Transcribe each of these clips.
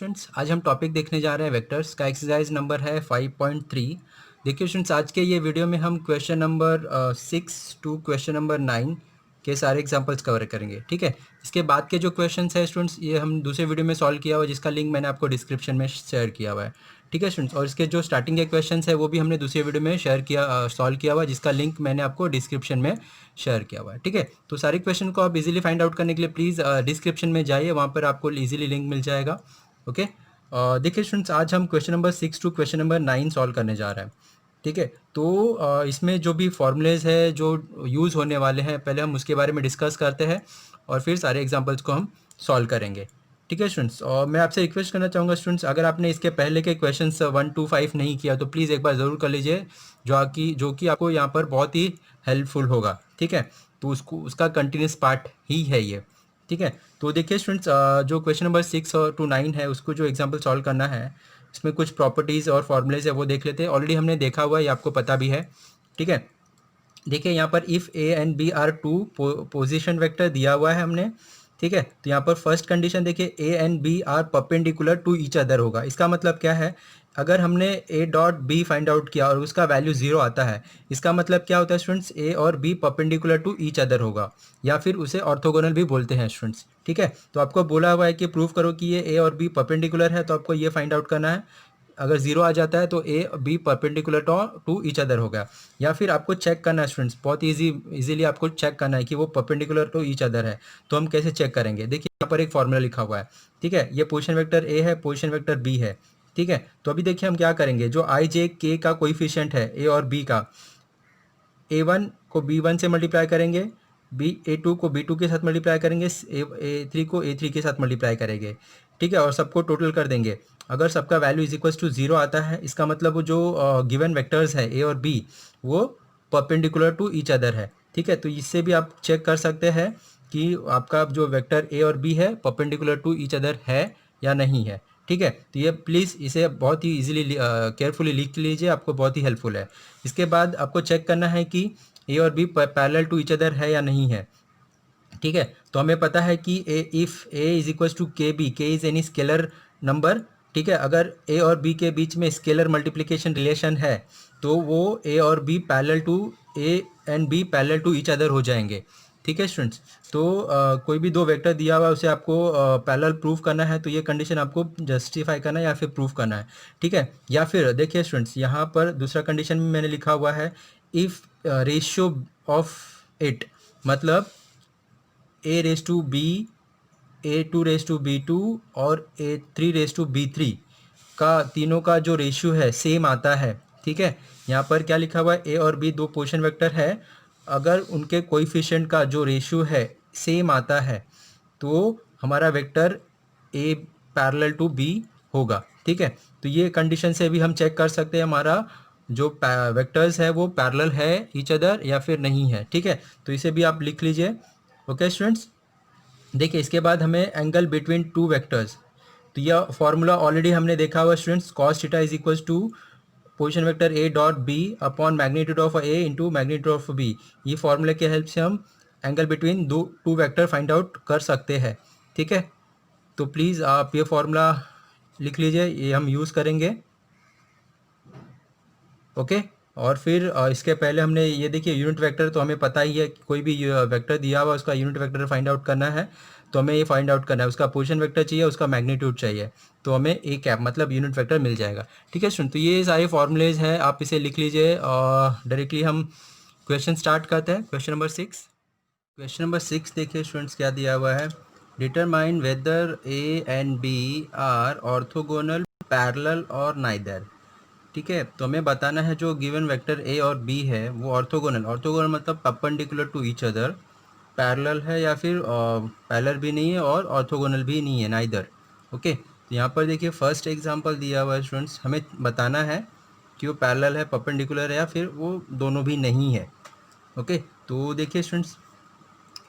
Students, आज हम topic देखने जा रहे हैं वेक्टर्स का। एक्सरसाइज नंबर है 5.3। देखिए स्टूडेंट्स, आज के ये वीडियो में हम question number 6 to question number 9 के सारे एग्जांपल्स कवर करेंगे। ठीक है, इसके बाद के जो क्वेश्चंस है स्टूडेंट्स, ये हम दूसरे वीडियो में सॉल्व किया हुआ है, जिसका लिंक मैंने आपको डिस्क्रिप्शन में शेयर किया हुआ है। ठीक है स्टूडेंट्स, और इसके जो स्टार्टिंग के क्वेश्चंस है वो भी हमने दूसरे वीडियो में सॉल्व किया हुआ है, जिसका लिंक मैंने आपको डिस्क्रिप्शन में शेयर किया हुआ है। ठीक है, तो सारे क्वेश्चन को आप इजीली फाइंड आउट करने के लिए प्लीज़ डिस्क्रिप्शन में जाइए, वहाँ पर आपको इजीली लिंक मिल जाएगा। ओके, देखिए स्टूडेंट्स, आज हम question number 6 to question number 9 solve करने जा रहे हैं। ठीक है, तो इसमें जो भी फॉर्मूलेज है जो यूज़ होने वाले हैं, पहले हम उसके बारे में डिस्कस करते हैं और फिर सारे एग्जांपल्स को हम सॉल्व करेंगे। ठीक है स्टूडेंट्स, और मैं आपसे रिक्वेस्ट करना चाहूँगा स्टूडेंट्स, अगर आपने इसके पहले के क्वेश्चंस 1 to 5 नहीं किया तो प्लीज़ एक बार ज़रूर कर लीजिए, जो कि आपको यहाँ पर बहुत ही हेल्पफुल होगा। ठीक है, तो उसका कंटिन्यूस पार्ट ही है ये। ठीक है, तो देखिए स्टूडेंट्स, जो क्वेश्चन नंबर 6 और टू 9 है, उसको जो एग्जाम्पल सॉल्व करना है, इसमें कुछ प्रॉपर्टीज़ और फॉर्मूलेज है वो देख लेते हैं। ऑलरेडी हमने देखा हुआ है, ये आपको पता भी है। ठीक है, देखिए यहाँ पर if A and B are two position vector दिया हुआ है हमने। ठीक है, तो यहाँ पर फर्स्ट कंडीशन देखिए, A and B are perpendicular to each other होगा। इसका मतलब क्या है, अगर हमने A dot B find out किया और उसका वैल्यू 0 आता है, इसका मतलब क्या होता है स्टूडेंट्स, ए और B perpendicular to each other होगा, या फिर उसे ऑर्थोगोनल भी बोलते हैं स्टूडेंट्स। ठीक है, तो आपको बोला हुआ है कि प्रूव करो कि ये ए और बी परपेंडिकुलर है, तो आपको ये फाइंड आउट करना है। अगर 0 आ जाता है तो A B perpendicular to each other हो गया, या फिर आपको चेक करना है स्टूडेंट्स, बहुत इजीली आपको चेक करना है कि वो परपेंडिकुलर टू ईच अदर है। तो हम कैसे चेक करेंगे, देखिए यहाँ पर एक फॉर्मूला लिखा हुआ है। ठीक है, ये पोजीशन वेक्टर ए है, पोजीशन वेक्टर बी है। ठीक है, तो अभी देखिए हम क्या करेंगे, जो आई जे के का कोइफिशिएंट है ए और बी का, A1 को B1 से मल्टीप्लाई करेंगे, A2 को B2 के साथ मल्टीप्लाई करेंगे, A3 को A3 के साथ मल्टीप्लाई करेंगे। ठीक है, और सबको टोटल कर देंगे। अगर सबका वैल्यू इज इक्वल्स टू 0 आता है, इसका मतलब वो जो गिवन वेक्टर्स है A और B, वो परपेंडिकुलर टू ईच अदर है। ठीक है, तो इससे भी आप चेक कर सकते हैं कि आपका जो वेक्टर A और B है परपेंडिकुलर टू ईच अदर है या नहीं है। ठीक है, तो ये प्लीज़ इसे बहुत ही इजीली केयरफुली लिख लीजिए, आपको बहुत ही हेल्पफुल है। इसके बाद आपको चेक करना है कि ए और B parallel to each other है या नहीं है। ठीक है, तो हमें पता है कि if A is equals to K B, K is any scalar number. ठीक है, अगर ए और बी के बीच में स्केलर मल्टीप्लिकेशन रिलेशन है, तो वो ए और B parallel to A and B parallel to each other हो जाएंगे। ठीक है स्टूडेंट्स, तो कोई भी दो वेक्टर दिया हुआ है उसे आपको पैरेलल प्रूफ करना है, तो ये कंडीशन आपको जस्टिफाई करना है या फिर प्रूफ करना है। ठीक है, या फिर देखिए स्टूडेंट्स, यहाँ पर दूसरा कंडीशन में मैंने लिखा हुआ है, इफ़ रेशियो ऑफ इट, मतलब A raise to B, A2 raise to B2 और A3 रेस टू B3 का तीनों का जो रेशियो है सेम आता है। ठीक है, यहाँ पर क्या लिखा हुआ है, ए और बी दो पोजीशन वेक्टर है, अगर उनके कोएफिशिएंट का जो रेशियो है सेम आता है, तो हमारा vector A parallel to B होगा। ठीक है, तो ये कंडीशन से भी हम चेक कर सकते हैं हमारा जो वेक्टर्स है वो पैरेलल है ईच अदर या फिर नहीं है। ठीक है, तो इसे भी आप लिख लीजिए। ओके स्टूडेंट्स, देखिए इसके बाद हमें एंगल बिटवीन टू वेक्टर्स, तो यह फॉर्मूला ऑलरेडी हमने देखा हुआ students, cos theta is equals to position vector A dot B upon magnitude of A into magnitude of B. ये फॉर्मूले की हेल्प से हम angle between two vector find out कर सकते हैं। ठीक है, तो प्लीज़ आप ये फॉर्मूला लिख लीजिए, ये हम यूज़ करेंगे। ओके, और फिर इसके पहले हमने ये देखिए यूनिट वेक्टर, तो हमें पता ही है कि कोई भी वेक्टर दिया हुआ उसका यूनिट वेक्टर फाइंड आउट करना है, तो हमें ये फाइंड आउट करना है, उसका पोजीशन वेक्टर चाहिए, उसका मैग्नीट्यूड चाहिए, तो हमें ए कैप मतलब यूनिट वेक्टर मिल जाएगा। ठीक है स्टूडेंट, तो ये सारे फॉर्मूलेज हैं, आप इसे लिख लीजिए और डायरेक्टली हम क्वेश्चन स्टार्ट करते हैं। क्वेश्चन नंबर 6, क्वेश्चन नंबर 6 देखिए स्टूडेंट्स क्या दिया हुआ है, determine whether A and B are orthogonal, parallel और नाइदर। ठीक है, तो हमें बताना है जो गिवन वेक्टर ए और बी है वो ऑर्थोगोनल, ऑर्थोगोनल मतलब perpendicular to each other, parallel है या फिर पैरेलल भी नहीं है और ऑर्थोगोनल भी नहीं है, नाइदर। ओके, तो यहाँ पर देखिए फर्स्ट एग्जांपल दिया हुआ है स्टूडेंट्स, हमें बताना है कि वो पैरेलल है, परपेंडिकुलर है या फिर वो दोनों भी नहीं है। ओके, तो देखिए स्टूडेंट्स,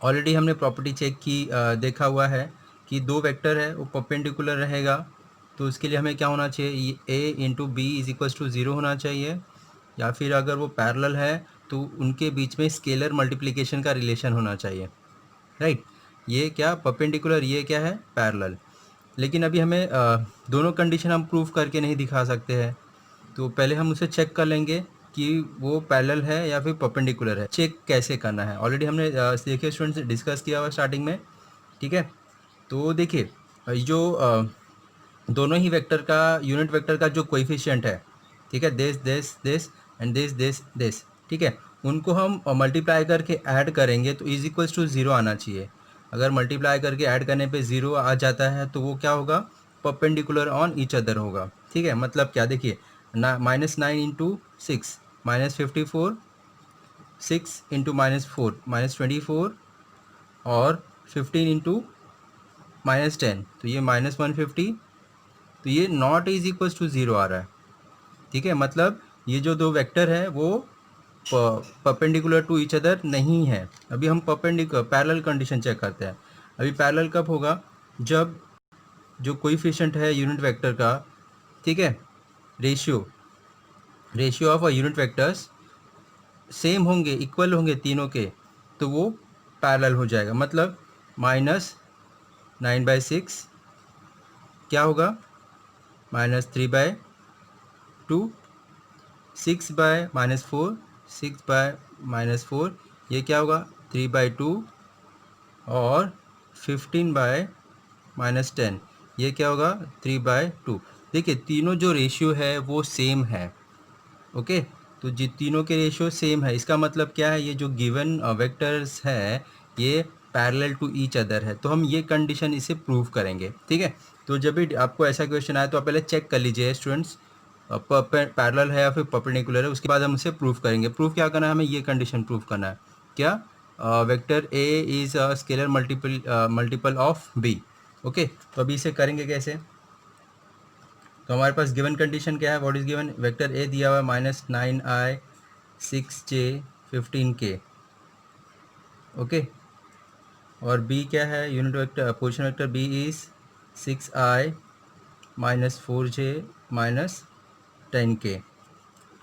ऑलरेडी हमने प्रॉपर्टी चेक की, देखा हुआ है कि दो वेक्टर है वो परपेंडिकुलर रहेगा, तो उसके लिए हमें क्या होना चाहिए, A into B is equals to 0 होना चाहिए, या फिर अगर वो पैरेलल है तो उनके बीच में स्केलर मल्टीप्लिकेशन का रिलेशन होना चाहिए। राइट, ये क्या परपेंडिकुलर, ये क्या है पैरेलल। लेकिन अभी हमें दोनों कंडीशन हम प्रूव करके नहीं दिखा सकते हैं, तो पहले हम उसे चेक कर लेंगे कि वो पैरेलल है या फिर परपेंडिकुलर है। चेक कैसे करना है ऑलरेडी हमने देखिए स्टूडेंट्स डिस्कस किया हुआ स्टार्टिंग में, ठीक है। तो देखिए जो दोनों ही वेक्टर का यूनिट वेक्टर का जो कोएफिशिएंट है, ठीक है, this this this and this this this, ठीक है, उनको हम मल्टीप्लाई करके ऐड करेंगे तो इज इक्वल्स टू ज़ीरो आना चाहिए। अगर मल्टीप्लाई करके ऐड करने पे ज़ीरो आ जाता है तो वो क्या होगा, परपेंडिकुलर ऑन ईच अदर होगा, ठीक है। मतलब क्या, देखिए -9 इंटू 6 -54, 6 इंटू -4 -24, और 15 इंटू -10 तो ये -150, तो ये not is equals to zero आ रहा है, ठीक है। मतलब ये जो दो वेक्टर है वो परपेंडिकुलर टू ईच अदर नहीं है। अभी हम पैरेलल कंडीशन चेक करते हैं। अभी पैरेलल कब होगा, जब जो कोएफिशिएंट है यूनिट वेक्टर का, ठीक है, ratio of a unit vectors same होंगे, इक्वल होंगे तीनों के, तो वो पैरेलल हो जाएगा। मतलब -9/6 क्या होगा, -3/2, 6/-4, 6/-4, ये क्या होगा 3/2, और 15/-10 ये क्या होगा 3/2। देखिए तीनों जो रेशियो है वो सेम है, ओके। तो जी तीनों के रेशियो सेम है, इसका मतलब क्या है, ये जो गिवन वेक्टर्स है ये पैरेलल टू ईच अदर है, तो हम ये कंडीशन इसे प्रूव करेंगे, ठीक है। तो जब भी आपको ऐसा क्वेश्चन आए तो आप पहले चेक कर लीजिए स्टूडेंट्स, पैरेलल है या फिर परपेंडिकुलर है, उसके बाद हम उसे प्रूव करेंगे। प्रूव क्या करना है, हमें ये कंडीशन प्रूव करना है, क्या, vector A is a scalar multiple of B, okay. तो अभी इसे करेंगे कैसे, तो हमारे पास गिवन कंडीशन क्या है, what is given, vector A दिया हुआ है -9i 6j 15k, ओके। और बी क्या है, unit vector position vector B is 6i -4j -10k,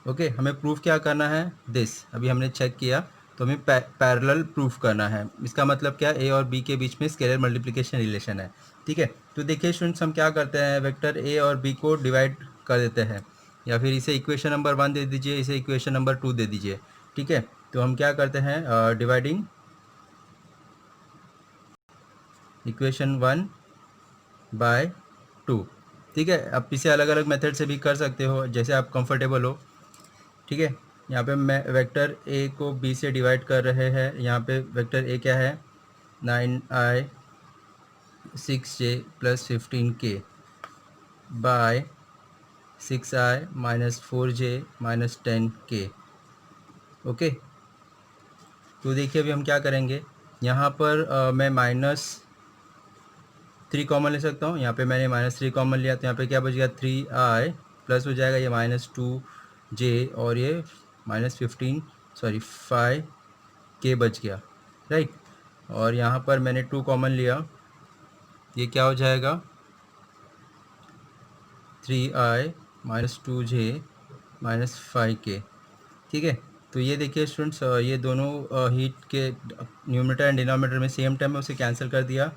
okay. हमें प्रूफ क्या करना है, दिस अभी हमने चेक किया, तो हमें पैरेलल प्रूफ करना है। इसका मतलब क्या, ए और बी के बीच में स्केलर मल्टीप्लिकेशन रिलेशन है, ठीक है। तो देखिए स्टूडेंट्स हम क्या करते हैं, वेक्टर ए और बी को डिवाइड कर देते हैं, या फिर इसे इक्वेशन नंबर 1 दे दीजिए, इसे इक्वेशन नंबर 2 दे दीजिए, ठीक है। तो हम क्या करते हैं, डिवाइडिंग इक्वेशन 1/2, ठीक है। आप इसे अलग अलग मेथड से भी कर सकते हो, जैसे आप कंफर्टेबल हो, ठीक है। यहाँ पे मैं वेक्टर ए को बी से डिवाइड कर रहे हैं, यहाँ पे वेक्टर ए क्या है 9i 6j +15k bye 6i -4j -10k, okay. तो देखिए अभी हम क्या करेंगे, यहाँ पर मैं -3 कॉमन ले सकता हूँ, यहाँ पे मैंने -3 कॉमन लिया, तो यहाँ पे क्या बच गया 3i, प्लस हो जाएगा ये -2j, और ये -5k बच गया, राइट। और यहाँ पर मैंने 2 कॉमन लिया, ये क्या हो जाएगा 3i -2j -5k, ठीक है। तो ये देखिए स्टूडेंट्स, ये दोनों हीट के न्यूमरेटर एंड डिनोमिनेटर में सेम टर्म है, उसे कैंसिल कर दिया,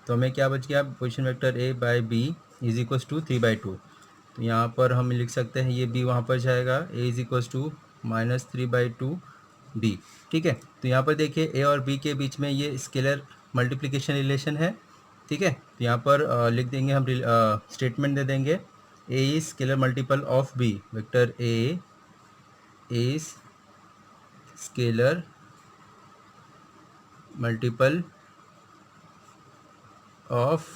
तो हमें क्या बच गया, position vector A by B is equals to 3/2। तो यहाँ पर हम लिख सकते हैं, ये बी वहाँ पर जाएगा, ए इज इक्वल्स टू -3/2 बी, ठीक है। तो यहाँ पर देखिए ए और बी के बीच में ये स्केलर मल्टीप्लिकेशन रिलेशन है, ठीक है। तो यहाँ पर लिख देंगे हम, स्टेटमेंट दे देंगे, A is scalar multiple of B, vector A is scalar multiple of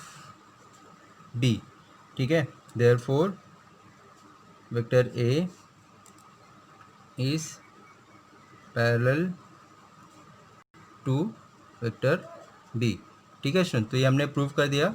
B, ठीक है। Therefore vector A is parallel to vector B, ठीक है स्टूडेंट। तो ये हमने प्रूव कर दिया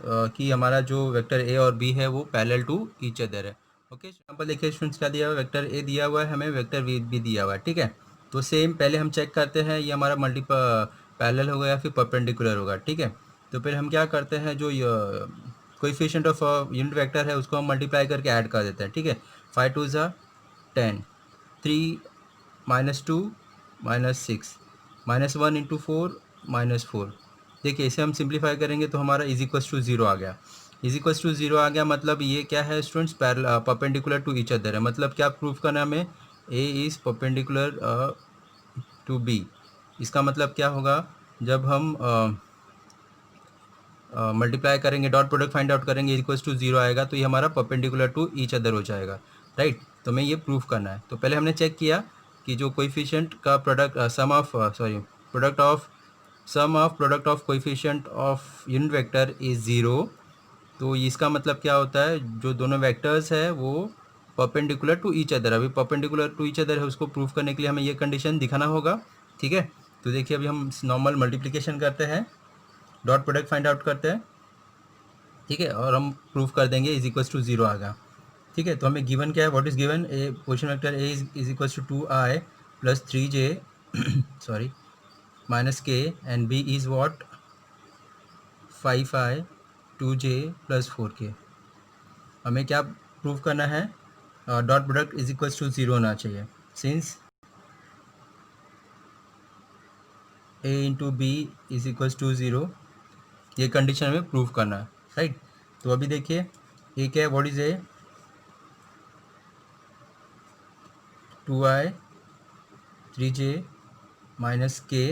कि हमारा जो वेक्टर ए और बी है वो पैरेलल टू ईच अदर है, ओके। यहाँ पर देखिए स्टूडेंट्स क्या दिया हुआ है, वेक्टर ए दिया हुआ है हमें, वेक्टर बी दिया हुआ है, ठीक है। तो सेम पहले हम चेक करते हैं ये हमारा पैरेलल होगा या फिर परपेंडिकुलर होगा, ठीक है। तो फिर हम क्या करते हैं, जो कोएफिशिएंट ऑफ यूनिट वेक्टर है उसको हम मल्टीप्लाई करके ऐड कर देते हैं, ठीक है। 5 2 ज़ा 10, 3 -2 -6 -1 × 4 -4, देखिए इसे हम सिंप्लीफाई करेंगे तो हमारा इज इक्वल्स टू 0 आ गया। इज इक्वल्स टू ज़ीरो आ गया, मतलब ये क्या है students, perpendicular to each other है। मतलब क्या प्रूफ करना है हमें, A is perpendicular to B. इसका मतलब क्या होगा, जब हम मल्टीप्लाई करेंगे, डॉट प्रोडक्ट फाइंड आउट करेंगे, इक्वल्स टू ज़ीरो आएगा, तो ये हमारा परपेंडिकुलर टू ईच अदर हो जाएगा, राइट। तो हमें ये प्रूफ करना है। तो पहले हमने चेक किया कि जो कोएफिशिएंट का product sum of product of coefficient of unit vector is zero. तो इसका मतलब क्या होता है, जो दोनों वेक्टर्स है वो परपेंडिकुलर टू ईच अदर। अभी परपेंडिकुलर टू ईच अदर है, उसको प्रूफ करने के लिए हमें ये कंडीशन दिखाना होगा, ठीक है। तो देखिए अभी हम नॉर्मल मल्टीप्लिकेशन करते हैं, डॉट प्रोडक्ट फाइंड आउट करते हैं, ठीक है, और हम प्रूफ कर देंगे इज इक्वल्स टू ज़ीरो आ गया, ठीक है। तो हमें गिवन क्या है, what is given, A position vector A is equals to 2i plus 3j sorry minus K, and B is what 5i 2j plus 4k। हमें क्या प्रूव करना है, dot product is equals to zero होना चाहिए, since A into B is equals to zero, ये condition हमें prove करना है, राइट। तो अभी देखिए ए क्या है, what is a, 2i 3j minus के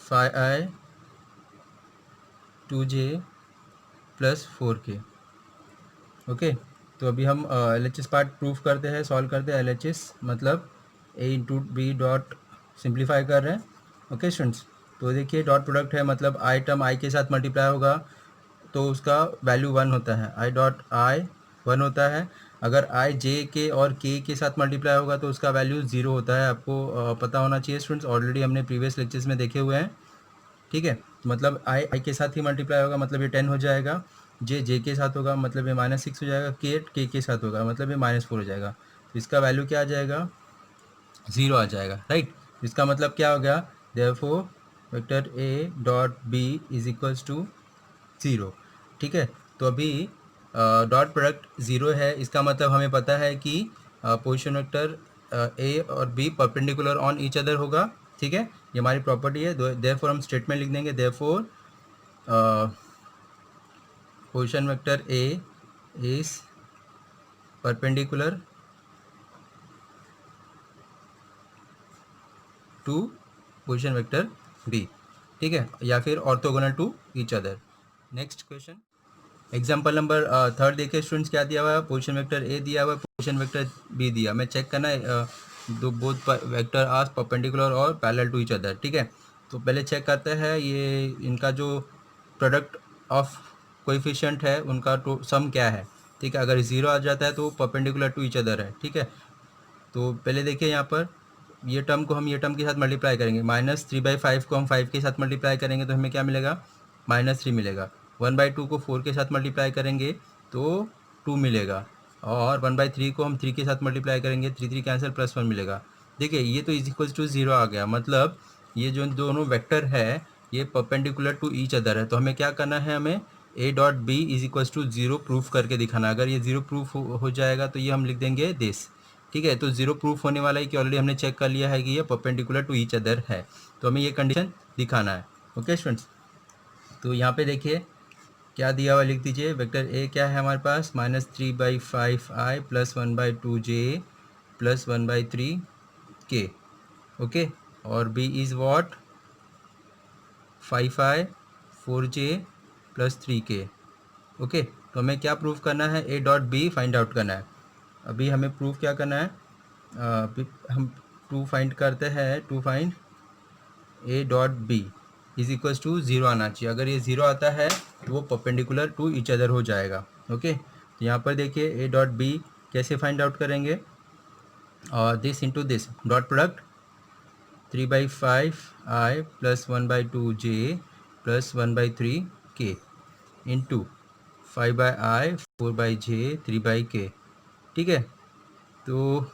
5i 2j plus 4k, okay. तो अभी हम L H S part proof करते हैं, सॉल्व करते हैं। एल एच एस मतलब ए इंटू बी डॉट सिंप्लीफाई कर रहे हैं, ओके स्टूडेंट्स। तो देखिए डॉट प्रोडक्ट है, मतलब आई टर्म आई के साथ मल्टीप्लाई होगा तो उसका वैल्यू वन होता है, आई डॉट आई वन होता है। अगर आई जे के और के साथ मल्टीप्लाई होगा तो उसका वैल्यू ज़ीरो होता है। आपको पता होना चाहिए स्टूडेंट्स, ऑलरेडी हमने प्रीवियस लेक्चर्स में देखे हुए हैं, ठीक है। मतलब आई के साथ ही मल्टीप्लाई होगा मतलब ये 10 हो जाएगा, जे के साथ होगा मतलब ये -6 हो जाएगा, के साथ होगा मतलब ये -4 हो जाएगा। तो इसका वैल्यू क्या आ जाएगा, ज़ीरो आ जाएगा, राइट। इसका मतलब क्या हो गया, therefore vector A dot B is equals to zero, ठीक है। तो अभी डॉट प्रोडक्ट ज़ीरो है, इसका मतलब हमें पता है कि पोजीशन वेक्टर ए और B perpendicular on each other होगा, ठीक है। ये हमारी प्रॉपर्टी है। देयरफॉर हम स्टेटमेंट लिख देंगे, therefore position vector A is perpendicular to position vector B, ठीक है, या फिर orthogonal to each other. Next question, example number third देखिए स्टूडेंट्स, क्या दिया हुआ है, पोजीशन वेक्टर ए दिया हुआ है, पोजीशन वेक्टर बी दिया। हमें चेक करना है दो बोथ वेक्टर आर परपेंडिकुलर और पैरेलल टू ईच अदर, ठीक है। तो पहले चेक करते हैं ये इनका जो प्रोडक्ट ऑफ कोएफिशिएंट है उनका सम क्या है, ठीक है। अगर ज़ीरो आ जाता है तो परपेंडिकुलर टू ईच अदर है, ठीक है। तो पहले देखिए यहाँ पर ये टर्म को हम ये टर्म के साथ मल्टीप्लाई करेंगे, -3/5 को हम 5 के साथ मल्टीप्लाई करेंगे तो हमें क्या मिलेगा, -3 मिलेगा। 1/2 को 4 के साथ मल्टीप्लाई करेंगे तो 2 मिलेगा, और 1/3 को हम 3 के साथ मल्टीप्लाई करेंगे, 3 कैंसिल, +1 मिलेगा। देखिए ये तो इज इक्वल्स टू ज़ीरो आ गया, मतलब ये जो दोनों वेक्टर है ये परपेंडिकुलर टू ईच अदर है। तो हमें क्या करना है, हमें A dot B is equals to zero proof करके दिखाना। अगर ये ज़ीरो प्रूफ हो जाएगा तो ये हम लिख देंगे दिस, ठीक है। तो ज़ीरो प्रूफ होने वाला है कि ऑलरेडी हमने चेक कर लिया है कि ये परपेंडिकुलर टू ईच अदर है, तो हमें ये कंडीशन दिखाना है, ओके स्टूडेंट्स। तो यहाँ पे देखिए क्या दिया हुआ, लिख दीजिए। वेक्टर ए क्या है हमारे पास, -3/5i plus 1/2j plus 1/3k, okay. और B is what 5i 4j plus 3k, okay. तो हमें क्या प्रूफ करना है, A dot B find out करना है। अभी हमें प्रूफ क्या करना है, हम टू फाइंड करते हैं, to find A dot B is equals to zero आना चाहिए। अगर ये ज़ीरो आता है तो वो परपेंडिकुलर टू ईच अदर हो जाएगा, ओके। तो यहाँ पर देखिए ए डॉट बी कैसे फाइंड आउट करेंगे, और this into this, dot product 3/5i plus 1/2j plus 1/3k into 5/i 4/j 3/k, ठीक है। तो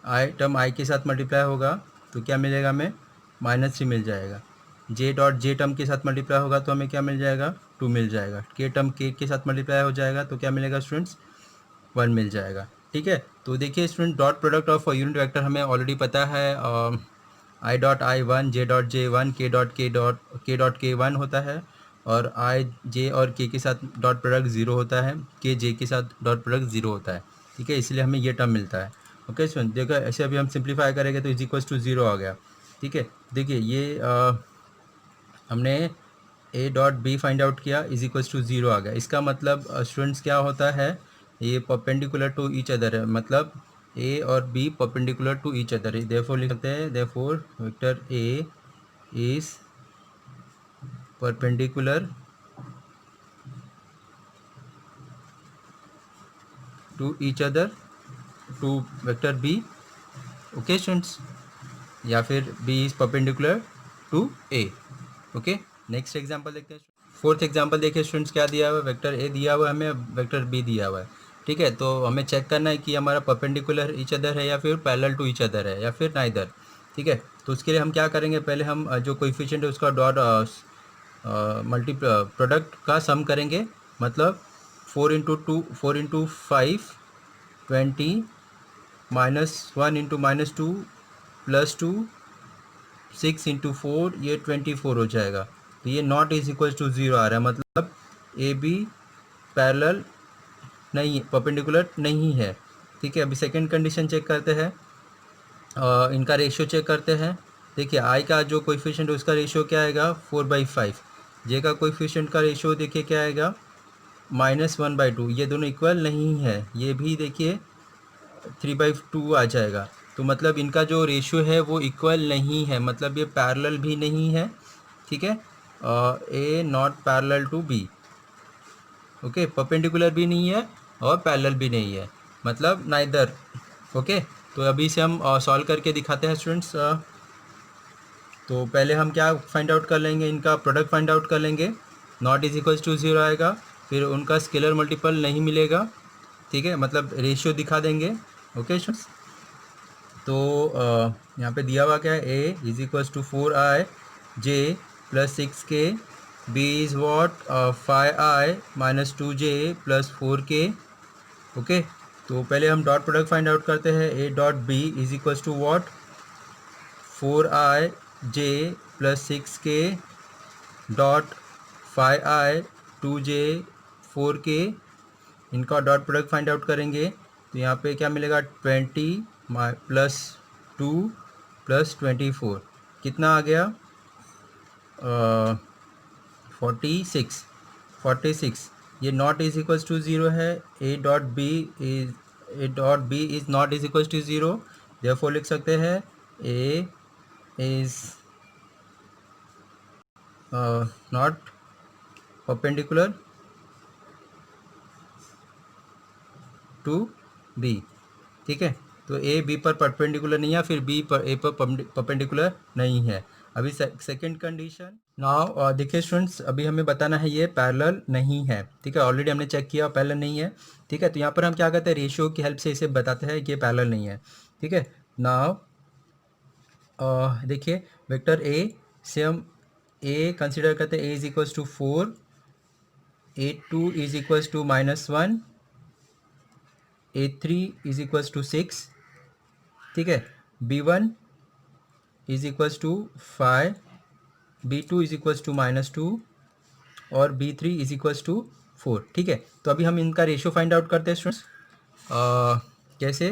आई टर्म आई के साथ मल्टीप्लाई होगा तो क्या मिलेगा, हमें -3 मिल जाएगा। जे डॉट जे टर्म के साथ मल्टीप्लाई होगा तो हमें क्या मिल जाएगा, 2 मिल जाएगा। के टर्म के साथ मल्टीप्लाई हो जाएगा तो क्या मिलेगा स्टूडेंट्स, 1 मिल जाएगा, ठीक है। तो देखिए student dot product of unit vector हमें ऑलरेडी पता है, I dot I one, J dot J one, के डॉट के वन होता है, और आई जे और के साथ डॉट प्रोडक्ट ज़ीरो होता है, के जे के साथ डॉट प्रोडक्ट ज़ीरो होता है, ठीक है, इसलिए हमें ये टर्म मिलता है। ओके स्टूडेंट, देखो ऐसे अभी हम सिंप्लीफाई करेंगे तो इज इक्वल टू ज़ीरो आ गया, ठीक है। देखिए ये हमने A dot B find out किया, इज इक्वल्स टू ज़ीरो आ गया। इसका मतलब स्टूडेंट्स क्या होता है, ये परपेंडिकुलर टू ईच अदर है, मतलब ए और B perpendicular to each other है। देयरफॉर लिख सकते हैं, therefore vector A is perpendicular to each other to vector B. Okay students, या फिर B is perpendicular to A. Okay, next example देखते हैं। फोर्थ एग्जांपल देखिए स्टूडेंट्स, क्या दिया हुआ है, वेक्टर ए दिया हुआ है हमें, वेक्टर बी दिया हुआ है, ठीक है। तो हमें चेक करना है कि हमारा परपेंडिकुलर ईच अदर है या फिर पैरेलल टू ईच अदर है या फिर नाइदर, ठीक है। तो उसके लिए हम क्या करेंगे, पहले हम जो कोएफिशिएंट है उसका डॉट मल्टी प्रोडक्ट का सम करेंगे, मतलब 4 इंटू 5 -1 इंटू -2 +2 6 इंटू 4, ये 24 हो जाएगा। तो ये not is equal to zero आ रहा है, मतलब ए बी पैरेलल नहीं, परपेंडिकुलर नहीं है, ठीक है। अभी सेकंड कंडीशन चेक करते हैं, इनका रेशियो चेक करते हैं। देखिए आई का जो कोएफिशिएंट है उसका रेशियो क्या आएगा, 4/5। जे का कोएफिशिएंट का रेशियो देखिए क्या आएगा, -1/2। ये दोनों इक्वल नहीं है, ये भी देखिए 3/2 आ जाएगा। तो मतलब इनका जो रेशियो है वो इक्वल नहीं है, मतलब ये पैरेलल भी नहीं है, ठीक है। A not parallel to B, okay, perpendicular भी नहीं है और पैरेलल भी नहीं है, मतलब नाइदर। ओके, तो अभी इसे हम सॉल्व करके दिखाते हैं स्टूडेंट्स। तो पहले हम क्या फाइंड आउट कर लेंगे, इनका प्रोडक्ट फाइंड आउट कर लेंगे, not is equals to zero आएगा, फिर उनका स्केलर मल्टीपल नहीं मिलेगा, ठीक है, मतलब रेशियो दिखा देंगे। ओके स्टूडेंट्स, तो यहाँ पे दिया हुआ क्या है, A is equals to 4i J +6k, B is what 5i -2j +4k। Okay, तो पहले हम डॉट प्रोडक्ट फाइंड आउट करते हैं, A dot B is equals to what 4i J +6k dot 5i 2j 4k। इनका dot product find out करेंगे तो यहाँ पे क्या मिलेगा, 20 +2 +24 कितना आ गया, 46। ये not is equals to zero है, A dot B is not is equals to zero, therefore लिख सकते हैं A is not perpendicular to B, ठीक है। तो ए बी पर परपेंडिकुलर नहीं है, फिर बी पर ए पर परपेंडिकुलर नहीं है। अभी सेकंड कंडीशन नाउ देखिए स्टूडेंट्स, अभी हमें बताना है ये पैरेलल नहीं है, ठीक है, ऑलरेडी हमने चेक किया पैरेलल नहीं है, ठीक है। तो यहाँ पर हम क्या करते हैं, रेशियो की हेल्प से इसे बताते हैं कि ये पैरेलल नहीं है, ठीक है। नाउ देखिए वेक्टर ए से हम ए कंसिडर करते हैं, A is equals to 4, A2 is equals to -1, A3 is equals to 6, ठीक है। B1 is equals to 5, B2 is equals to -2 और B3 इज इक्वल्स टू 4, ठीक है। तो अभी हम इनका रेशियो फाइंड आउट करते हैं स्टूडेंट्स, कैसे,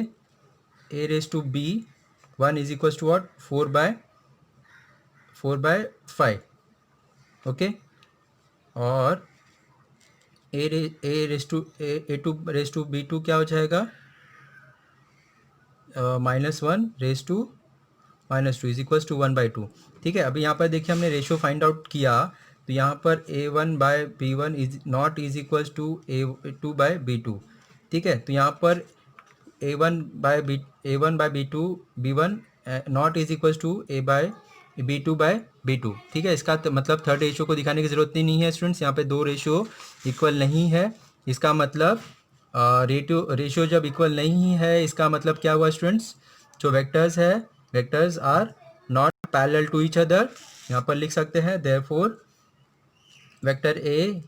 A⁻B1 is equals to what 4/5, okay, और A2/B2 क्या हो जाएगा, -1/2 इज इक्वल्स टू 1/2, ठीक है। अभी यहाँ पर देखिए हमने रेशियो फाइंड आउट किया, तो यहाँ पर A1/B1 is not is equals to A2/B2, ठीक है। तो यहाँ पर A1/B2 B1 not is equals to B2/B2, ठीक है। इसका मतलब थर्ड रेशियो को दिखाने की ज़रूरत नहीं है स्टूडेंट्स, यहाँ पे दो रेशियो इक्वल नहीं है, इसका मतलब रेशियो जब इक्वल नहीं है इसका मतलब क्या हुआ स्टूडेंट्स, जो वेक्टर्स है, vectors are not parallel to each other. यहाँ पर लिख सकते हैं therefore vector A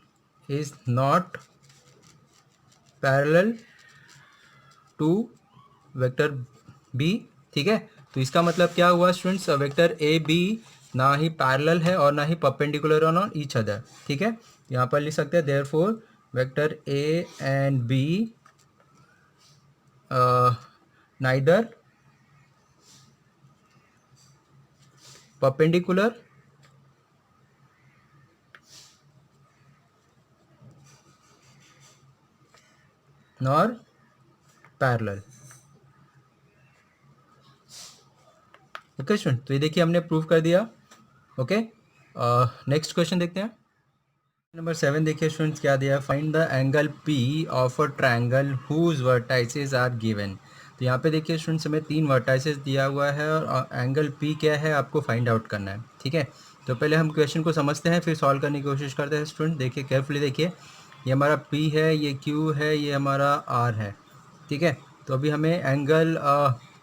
is not parallel to vector B, ठीक है। तो इसका मतलब क्या हुआ स्टूडेंट्स, वेक्टर ए बी ना ही पैरेलल है और ना ही परपेंडिकुलर ऑन ईच अदर। ठीक है, यहाँ पर लिख सकते हैं therefore vector A and B neither perpendicular nor parallel. Okay student, तो ये देखिए हमने प्रूव कर दिया। ओके, नेक्स्ट क्वेश्चन देखते हैं। नंबर 7 देखिए स्टूडेंट्स क्या दिया, find the angle P of a triangle whose vertices are given. तो यहाँ पे देखिए स्टूडेंट्स हमें 3 वर्टाइसेस दिया हुआ है और एंगल पी क्या है आपको फाइंड आउट करना है। ठीक है, तो पहले हम क्वेश्चन को समझते हैं फिर सॉल्व करने की कोशिश करते हैं। स्टूडेंट देखिए केयरफुली देखिए, ये हमारा पी है, ये क्यू है, ये हमारा आर है। ठीक है, तो अभी हमें एंगल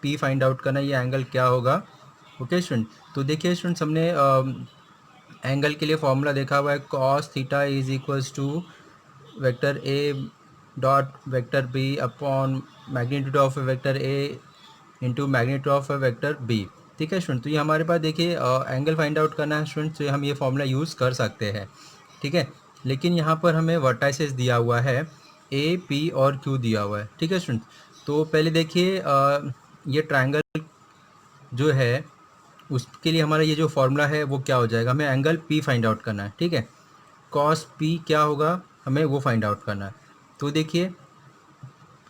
पी फाइंड आउट करना है, ये एंगल क्या होगा। ओके स्टूडेंट, तो देखिए स्टूडेंट्स हमने एंगल के लिए फॉर्मूला देखा हुआ है, cos theta is equals to vector A dot vector B upon magnitude of vector A into magnitude of vector B. ठीक है स्टूडेंट, तो ये हमारे पास देखिए एंगल फाइंड आउट करना है स्टूडेंट, तो हम ये फॉर्मूला यूज़ कर सकते हैं। ठीक है, लेकिन यहाँ पर हमें वर्टाइसेस दिया हुआ है, ए पी और क्यू दिया हुआ है। ठीक है स्टूडेंट, तो पहले देखिए ये ट्रायंगल जो है उसके लिए हमारा ये जो फॉर्मूला है वो क्या हो जाएगा, हमें एंगल पी फाइंड आउट करना है। ठीक है, कॉस पी क्या होगा हमें वो फाइंड आउट करना है। तो देखिए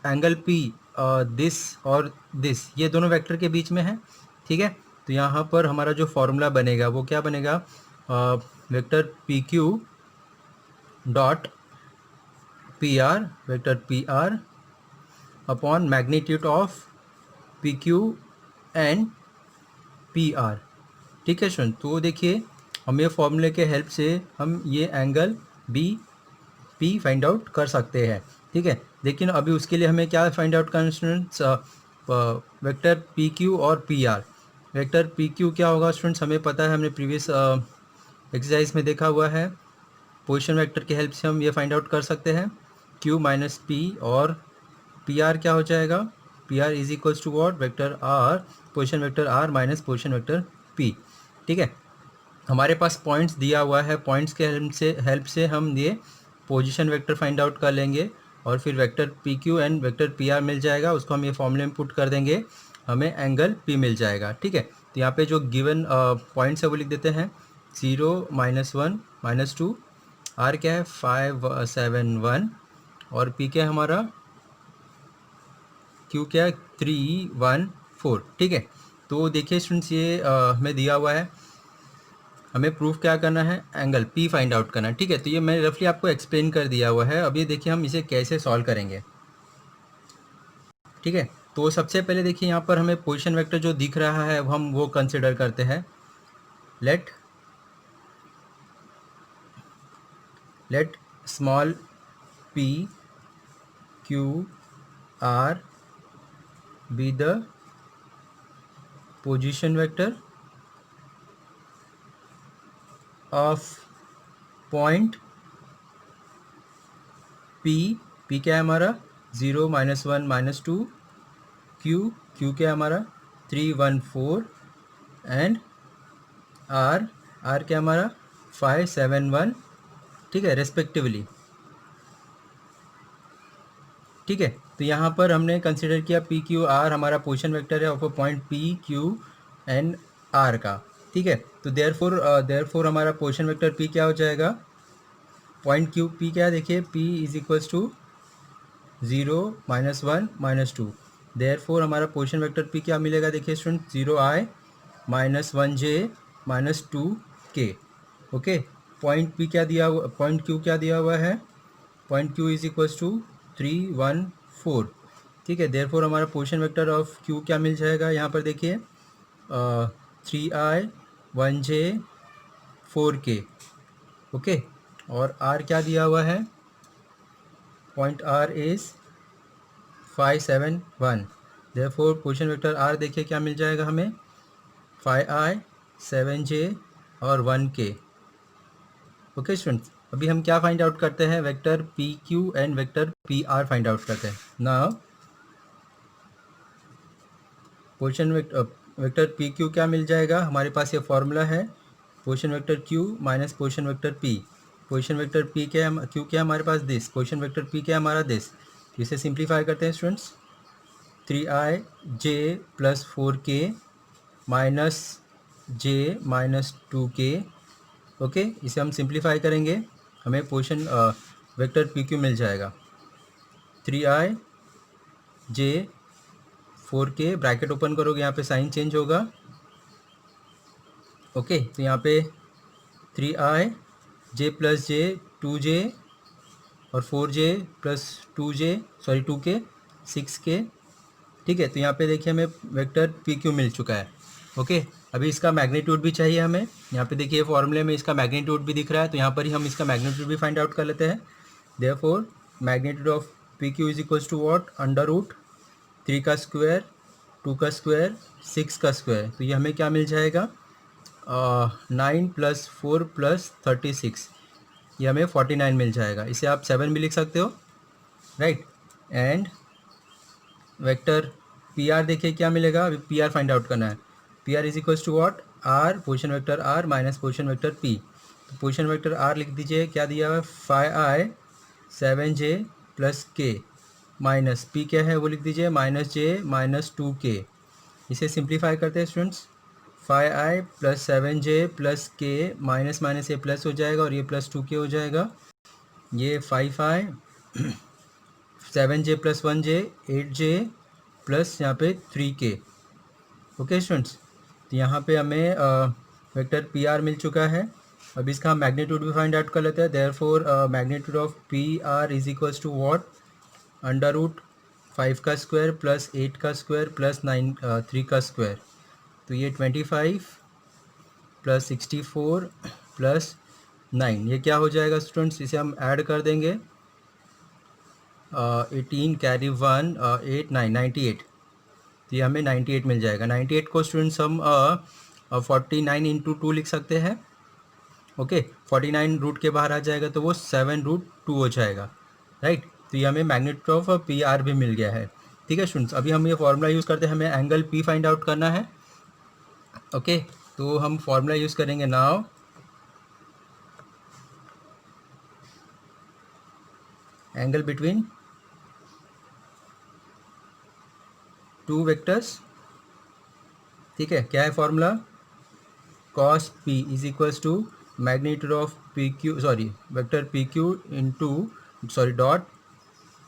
एंगल पी दिस और दिस ये दोनों वेक्टर के बीच में है। ठीक है, तो यहाँ पर हमारा जो फॉर्मूला बनेगा वो क्या बनेगा, vector P Q dot P R, vector P are upon magnitude of P Q and P R. ठीक है स्टूडेंट, तो देखिए हम ये फॉर्मूले के हेल्प से हम ये angle B P find out कर सकते हैं। ठीक है, लेकिन अभी उसके लिए हमें क्या फाइंड आउट करना स्टूडेंट्स, वेक्टर पी क्यू और P are. Vector P Q क्या होगा स्टूडेंट्स हमें पता है, हमने प्रीवियस एक्सरसाइज में देखा हुआ है, पोजीशन वेक्टर के हेल्प से हम ये फाइंड आउट कर सकते हैं, क्यू माइनस पी। और पी आर क्या हो जाएगा, P R is equals to what, vector R position vector R minus position vector P. ठीक है, हमारे पास पॉइंट्स दिया हुआ है, पॉइंट्स के हेल्प से हम ये पोजीशन वेक्टर फाइंड आउट कर लेंगे और फिर vector P Q and vector P R मिल जाएगा, उसको हम ये फॉर्मूले में पुट कर देंगे, हमें एंगल पी मिल जाएगा। ठीक है, तो यहाँ पे जो गिवन पॉइंट्स है वो लिख देते हैं, 0 -1 -2, आर क्या है 5 7 1 और पी क्या है हमारा, क्यू क्या है 3 1 4। ठीक है, तो देखिए स्टूडेंट्स ये हमें दिया हुआ है, हमें प्रूफ क्या करना है, एंगल पी फाइंड आउट करना है। ठीक है, तो ये मैंने रफली आपको एक्सप्लेन कर दिया हुआ है, अब ये देखिए हम इसे कैसे सॉल्व करेंगे। ठीक है, तो सबसे पहले देखिए यहाँ पर हमें पोजीशन वेक्टर जो दिख रहा है हम वो कंसिडर करते हैं। Let small P Q R be the position vector of point P क्या है हमारा 0 -1 -2, क्यू क्या है हमारा 3 1 4 एंड आर क्या है हमारा 5 7 1। ठीक है, रेस्पेक्टिवली। ठीक है, तो यहाँ पर हमने कंसिडर किया पी क्यू आर हमारा पोजीशन वेक्टर है of a point P Q and R का। ठीक है, तो देयरफॉर हमारा पोजीशन वेक्टर पी क्या हो जाएगा, पॉइंट क्यू पी क्या है देखिए, P is equals to 0 -1 -2। Therefore हमारा पोजीशन वेक्टर पी क्या मिलेगा देखिए student, 0i -1j -2k। Okay, point P क्या दिया हुआ, पॉइंट क्यू क्या दिया हुआ है, point Q is equals to 3 1 4। ठीक है, देयरफॉर हमारा पोजीशन वेक्टर ऑफ क्यू क्या मिल जाएगा यहाँ पर देखिए, 3i 1j 4k। ओके, और आर क्या दिया हुआ है, point R is 5 7 1। Therefore position vector R देखिए क्या मिल जाएगा हमें, 5i 7j और 1k। ओके स्टूडेंट्स, अभी हम क्या फाइंड आउट करते हैं, vector P Q and vector P are find out करते हैं। Now position vector P Q क्या मिल जाएगा, हमारे पास ये फॉर्मूला है, position vector Q minus position vector P। Position vector P क्या है, Q क्या है हमारे पास, दिस। पोजीशन वेक्टर P क्या है हमारा, दिस। इसे सिंप्लीफाई करते हैं students. 3i j plus 4k minus j minus 2k। Okay, इसे हम सिंप्लीफाई करेंगे, हमें पोजीशन वेक्टर PQ मिल जाएगा। 3i j 4k, bracket open करोगे यहाँ पे साइन चेंज होगा। ओके, तो यहाँ पे 3i j plus j 2j और 4j plus 2j sorry 2k 6k। ठीक है, तो यहाँ पे देखिए हमें वेक्टर PQ मिल चुका है। ओके, अभी इसका मैग्नीट्यूड भी चाहिए हमें। यहाँ पे देखिए फॉर्मूले में इसका मैग्नीट्यूड भी दिख रहा है, तो यहाँ पर ही हम इसका मैग्नीट्यूड भी फाइंड आउट कर लेते हैं। Therefore magnitude of PQ is equals to what, under root 3 का स्क्वायर 2 का स्क्वायर 6 का स्क्वायर। तो ये हमें क्या मिल जाएगा, 9 प्लस 4 प्लस 36, ये हमें 49 मिल जाएगा। इसे आप 7 भी लिख सकते हो, राइट। एंड वेक्टर PR देखिए क्या मिलेगा, अभी PR फाइंड आउट करना है। PR is equals to what, R position vector R minus position vector P। तो पोजीशन वेक्टर R लिख दीजिए, क्या दिया हुआ है, 5i 7j plus k minus P क्या है वो लिख दीजिए, माइनस j माइनस 2k। इसे सिंप्लीफाई करते हैं students. 5i plus 7j plus k minus minus ये प्लस हो जाएगा और ये प्लस 2k हो जाएगा। ये 5i 7j plus 1j 8j plus यहाँ पे 3k। ओके स्टूडेंट्स, तो यहाँ पे हमें वेक्टर PR मिल चुका है। अब इसका हम मैग्नीट्यूड भी फाइंड आउट कर लेते हैं। Therefore magnitude of PR is equals to what, under root 5 का स्क्वायर प्लस 8 का स्क्वायर प्लस 3 का स्क्वायर। तो ये 25 प्लस 64 प्लस 9, ये क्या हो जाएगा स्टूडेंट्स, इसे हम ऐड कर देंगे। 18 कैरी 1 8 9 98, तो ये हमें 98 मिल जाएगा। 98 को स्टूडेंट्स हम 49 इंटू 2 लिख सकते हैं। ओके, 49 रूट के बाहर आ जाएगा तो वो 7√2 हो जाएगा, राइट। तो ये हमें मैग्नीट्यूड ऑफ PR भी मिल गया है। ठीक है स्टूडेंट्स, अभी हम ये फॉर्मूला यूज़ करते हैं, हमें एंगल P फाइंड आउट करना है। ओके, तो हम फॉर्मूला यूज़ करेंगे now. Angle between two vectors. ठीक है, क्या है formula, cos P is equals to magnitude of PQ sorry vector PQ into sorry dot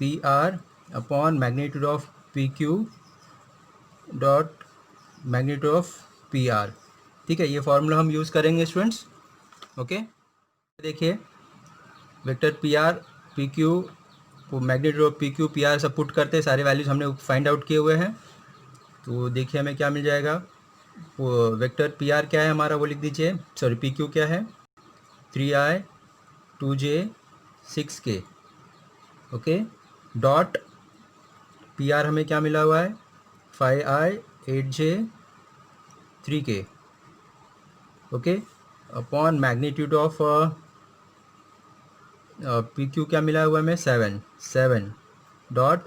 PR upon magnitude of PQ dot magnitude of PR। ठीक है, ये formula हम use करेंगे students. Okay, देखिए वेक्टर PR PQ को magnitude of PQ PR सब put करते हैं, सारे वैल्यूज़ हमने फाइंड आउट किए हुए हैं। तो देखिए हमें क्या मिल जाएगा, वो वेक्टर PR क्या है हमारा वो लिख दीजिए, सॉरी PQ क्या है 3i 2j 6k। Okay, dot PR हमें क्या मिला हुआ है 5i 8j 3k। Okay, upon magnitude of PQ क्या मिला हुआ है हमें 7 डॉट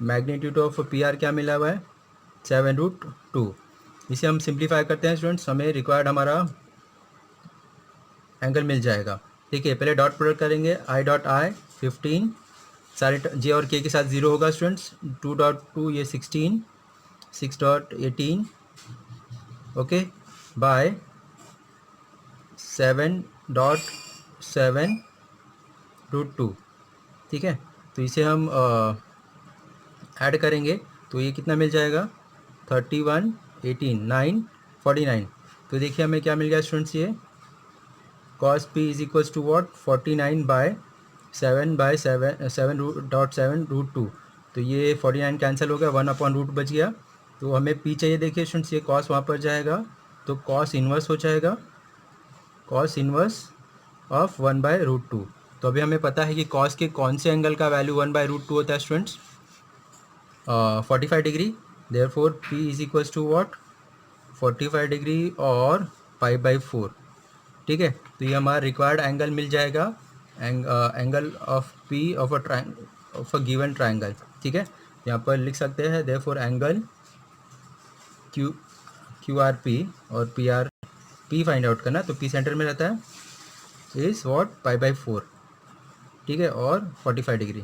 मैग्नीट्यूड ऑफ PR क्या मिला हुआ है 7√2। इसे हम सिंप्लीफाई करते हैं स्टूडेंट्स, हमें रिक्वायर्ड हमारा एंगल मिल जाएगा। ठीक है, पहले डॉट प्रोडक्ट करेंगे, i डॉट i 15, सारे j और k के साथ 0 होगा स्टूडेंट्स। 2.2 ये 16, 6.18 ओके बाय 7.7√2। ठीक है, तो इसे हम ऐड करेंगे तो ये कितना मिल जाएगा 31 18 9 49। तो देखिए हमें क्या मिल गया स्टूडेंट्स, ये cos P is equals to what 49 by 7/7.7√2। तो ये 49 कैंसिल हो गया, 1/रूट बच गया। तो हमें P चाहिए, देखिए स्टूडेंट्स ये cos वहाँ पर जाएगा तो cos इन्वर्स हो जाएगा, cos इन्वर्स ऑफ 1/√2। तो अभी हमें पता है कि cos के कौन से एंगल का वैल्यू 1/√2 होता है students, 45 degree. Therefore P is equals to what 45 degree और 5/4। ठीक है, तो ये हमारा रिक्वायर्ड एंगल मिल जाएगा, angle of P of a given triangle. ठीक है, यहाँ पर लिख सकते हैं देयरफॉर एंगल QRP और पी फाइंड आउट करना, तो पी सेंटर में रहता है इज़ व्हाट π/4, ठीक है, और 45 डिग्री,